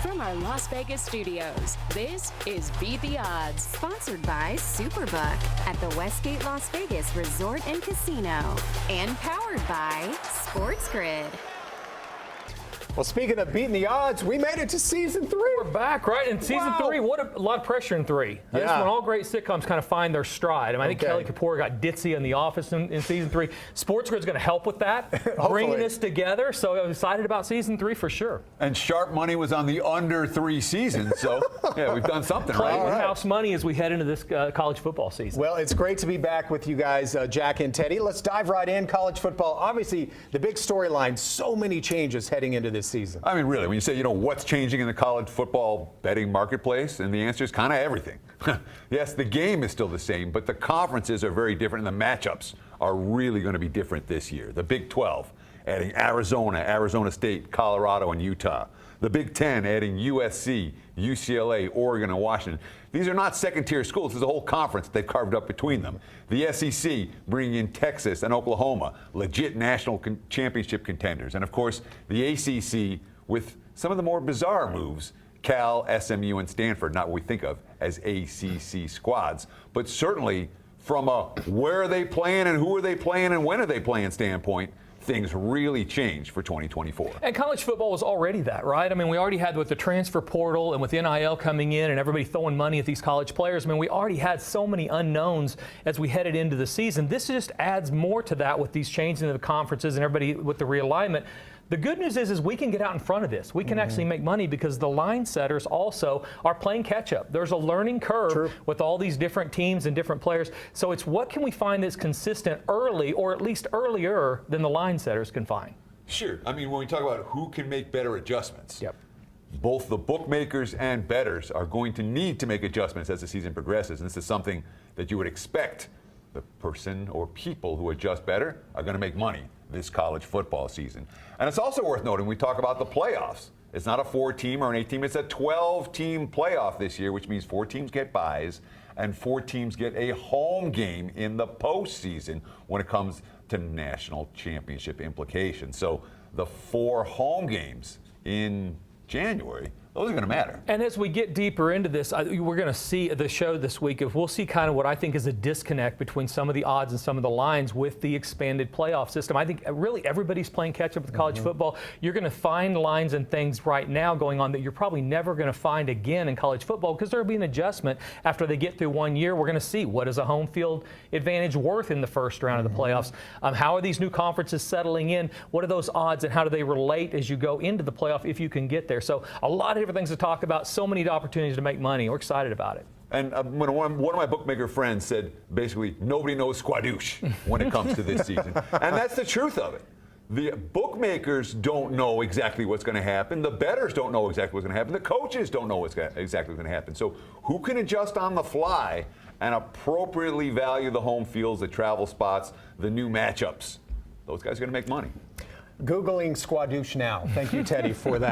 From our Las Vegas studios, this is Beat the Odds. Sponsored by Superbook at the Westgate Las Vegas Resort and Casino. And powered by SportsGrid. Well, speaking of beating the odds, we made it to season 3. We're back, right? In season 3, what a lot of pressure in 3. This is when all great sitcoms kind of find their stride. I think Kelly Kapoor got ditzy in The Office in season 3. SportsGrid's going to help with that, bringing this together. So I'm excited about season 3 for sure. And sharp money was on the under 3 seasons. So, yeah, we've done something right. Playing with house money as we head into this college football season. Well, it's great to be back with you guys, Jack and Teddy. Let's dive right in. College football, obviously the big storyline, so many changes heading into this season. I mean, really, when you say, what's changing in the college football betting marketplace, and the answer is kind of everything. Yes, the game is still the same, but the conferences are very different, and the matchups are really going to be different this year. The Big 12 adding Arizona, Arizona State, Colorado, and Utah. The Big 10 adding USC, UCLA, Oregon, and Washington. These are not second-tier schools. There's a whole conference that they've carved up between them. The SEC bringing in Texas and Oklahoma, legit national championship contenders. And, of course, the ACC with some of the more bizarre moves, Cal, SMU, and Stanford, not what we think of as ACC squads, but certainly from a where are they playing and who are they playing and when are they playing standpoint, things really changed for 2024. And college football was already that, right? We already had with the transfer portal and with NIL coming in and everybody throwing money at these college players. We already had so many unknowns as we headed into the season. This just adds more to that with these changes in the conferences and everybody with the realignment. The good news is we can get out in front of this. We can actually make money because the line setters also are playing catch up. There's a learning curve with all these different teams and different players. So it's what can we find that's consistent early or at least earlier than the line setters can find. Sure. When we talk about who can make better adjustments, both the bookmakers and bettors are going to need to make adjustments as the season progresses. And this is something that you would expect. The person or people who adjust better are going to make money this college football season. And it's also worth noting, we talk about the playoffs. It's not a 4-team or an 8-team, it's a 12-team playoff this year, which means 4 teams get byes and 4 teams get a home game in the postseason when it comes to national championship implications. So the 4 home games in January, those are going to matter. And as we get deeper into this, we're going to see the show this week. We'll see kind of what I think is a disconnect between some of the odds and some of the lines with the expanded playoff system. I think really everybody's playing catch up with college football. You're going to find lines and things right now going on that you're probably never going to find again in college football because there will be an adjustment after they get through 1 year. We're going to see what is a home field advantage worth in the first round of the playoffs. How are these new conferences settling in? What are those odds and how do they relate as you go into the playoff if you can get there? So a lot of different things to talk about, so many opportunities to make money. We're excited about it. And when one of my bookmaker friends said, basically, nobody knows squadoosh when it comes to this season. And that's the truth of it. The bookmakers don't know exactly what's going to happen. The bettors don't know exactly what's going to happen. The coaches don't know exactly what's going to happen. So who can adjust on the fly and appropriately value the home fields, the travel spots, the new matchups? Those guys are going to make money. Googling squadoosh now. Thank you, Teddy, for that.